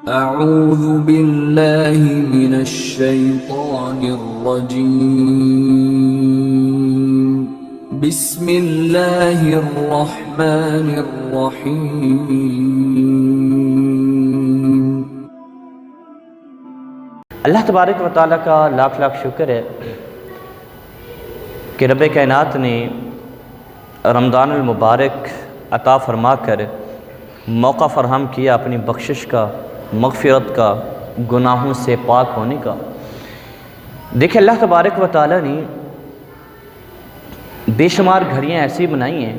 اعوذ باللہ من الشیطان الرجیم بسم اللہ الرحمن الرحیم۔ اللہ تبارک و تعالیٰ کا لاکھ لاکھ شکر ہے کہ رب کائنات نے رمضان المبارک عطا فرما کر موقع فراہم کیا اپنی بخشش کا، مغفرت کا، گناہوں سے پاک ہونے کا۔ دیکھیں اللہ تبارک و تعالیٰ نے بے شمار گھڑیاں ایسی بنائی ہیں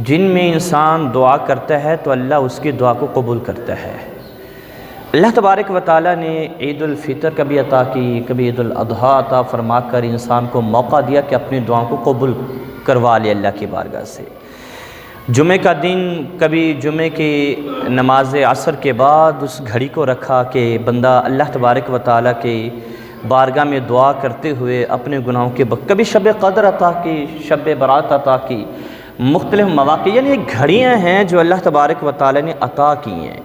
جن میں انسان دعا کرتا ہے تو اللہ اس کی دعا کو قبول کرتا ہے۔ اللہ تبارک و تعالیٰ نے عید الفطر کبھی عطا کی، کبھی عید الاضحیٰ عطا فرما کر انسان کو موقع دیا کہ اپنی دعاؤں کو قبول کروا لے اللہ کی بارگاہ سے۔ جمعہ کا دن کبھی جمعہ کی نماز عصر کے بعد اس گھڑی کو رکھا کہ بندہ اللہ تبارک و تعالیٰ کے بارگاہ میں دعا کرتے ہوئے اپنے گناہوں کے کبھی شب قدر عطا کی، شب برات عطا کی، مختلف مواقع، یعنی گھڑیاں ہیں جو اللہ تبارک و تعالیٰ نے عطا کی ہیں۔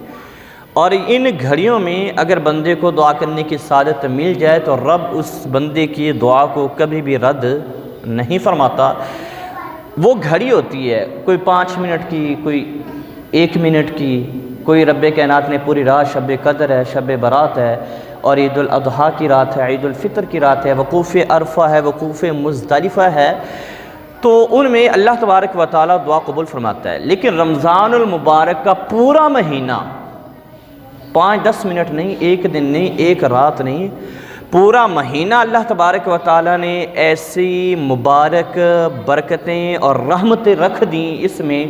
اور ان گھڑیوں میں اگر بندے کو دعا کرنے کی سعادت مل جائے تو رب اس بندے کی دعا کو کبھی بھی رد نہیں فرماتا۔ وہ گھڑی ہوتی ہے کوئی 5 منٹ کی، کوئی 1 منٹ کی، کوئی رب کائنات نے پوری رات شب قدر ہے، شب برات ہے، اور عید الاضحیٰ کی رات ہے، عید الفطر کی رات ہے، وقوف عرفہ ہے، وقوف مزدلفہ ہے، تو ان میں اللہ تبارک و تعالیٰ دعا قبول فرماتا ہے۔ لیکن رمضان المبارک کا پورا مہینہ 5-10 منٹ نہیں، 1 دن نہیں، 1 رات نہیں، پورا مہینہ اللہ تبارک و تعالیٰ نے ایسی مبارک برکتیں اور رحمتیں رکھ دیں اس میں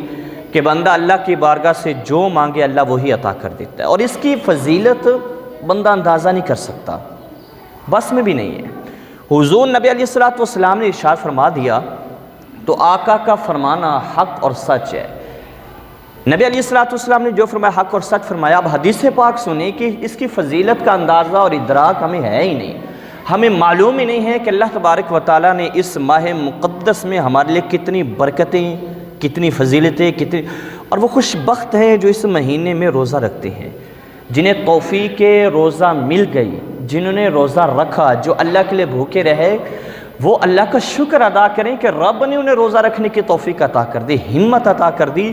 کہ بندہ اللہ کی بارگاہ سے جو مانگے اللہ وہی عطا کر دیتا ہے، اور اس کی فضیلت بندہ اندازہ نہیں کر سکتا، بس میں بھی نہیں ہے۔ حضور نبی علیہ السلام نے ارشاد فرما دیا تو آقا کا فرمانا حق اور سچ ہے۔ نبی علیہ السلام نے جو فرمایا حق اور سچ فرمایا۔ اب حدیث پاک سنیں کہ اس کی فضیلت کا اندازہ اور ادراک ہمیں ہے ہی نہیں، ہمیں معلوم ہی نہیں ہے کہ اللہ تبارک و تعالیٰ نے اس ماہ مقدس میں ہمارے لیے کتنی برکتیں، کتنی فضیلتیں، اور وہ خوش بخت ہیں جو اس مہینے میں روزہ رکھتے ہیں، جنہیں توفیق روزہ مل گئی، جنہوں نے روزہ رکھا، جو اللہ کے لیے بھوکے رہے، وہ اللہ کا شکر ادا کریں کہ رب نے انہیں روزہ رکھنے کی توفیق عطا کر دی، ہمت عطا کر دی،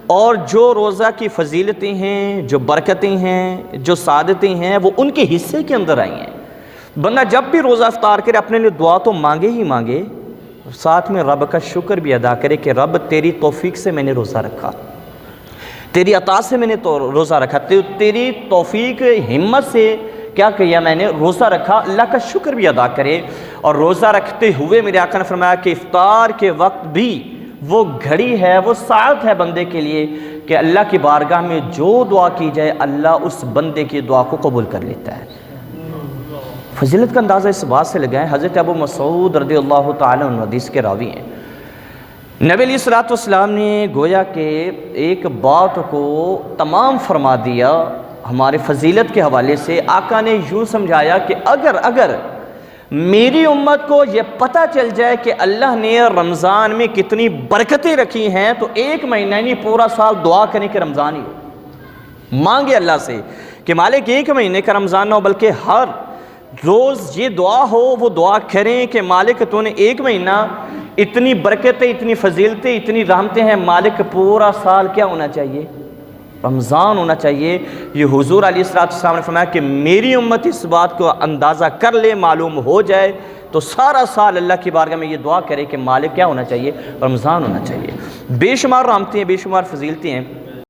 اور جو روزہ کی فضیلتیں ہیں، جو برکتیں ہیں، جو سعادتیں ہیں، وہ ان کے حصے کے اندر آئی ہیں۔ بندہ جب بھی روزہ افطار کرے اپنے لیے دعا تو مانگے ہی مانگے، ساتھ میں رب کا شکر بھی ادا کرے کہ رب تیری توفیق سے میں نے روزہ رکھا، تیری عطا سے میں نے روزہ رکھا، تیری توفیق ہمت سے کیا کیا میں نے روزہ رکھا، اللہ کا شکر بھی ادا کرے۔ اور روزہ رکھتے ہوئے میرے آقا نے فرمایا کہ افطار کے وقت بھی وہ گھڑی ہے، وہ ساعت ہے بندے کے لیے کہ اللہ کی بارگاہ میں جو دعا کی جائے اللہ اس بندے کی دعا کو قبول کر لیتا ہے۔ فضیلت کا اندازہ اس بات سے لگائیں، حضرت ابو مسعود رضی اللہ تعالیٰ عنہ حدیث کے راوی ہیں، نبی علیہ السلام نے گویا کہ ایک بات کو تمام فرما دیا ہمارے فضیلت کے حوالے سے۔ آقا نے یوں سمجھایا کہ اگر میری امت کو یہ پتہ چل جائے کہ اللہ نے رمضان میں کتنی برکتیں رکھی ہیں تو 1 مہینہ نہیں پورا سال دعا کریں کہ رمضان ہی ہو، مانگے اللہ سے کہ مالک 1 مہینے کا رمضان نہ ہو بلکہ ہر روز یہ دعا ہو، وہ دعا کریں کہ مالک تو نے 1 مہینہ اتنی برکتیں، اتنی فضیلتیں، اتنی رحمتیں ہیں، مالک پورا سال کیا ہونا چاہیے؟ رمضان ہونا چاہیے۔ یہ حضور علیہ السلام نے فرمایا کہ میری امت اس بات کو اندازہ کر لے، معلوم ہو جائے تو سارا سال اللہ کی بارگاہ میں یہ دعا کرے کہ مالک کیا ہونا چاہیے؟ رمضان ہونا چاہیے۔ بے شمار رحمتیں ہیں، بے شمار فضیلتیں ہیں۔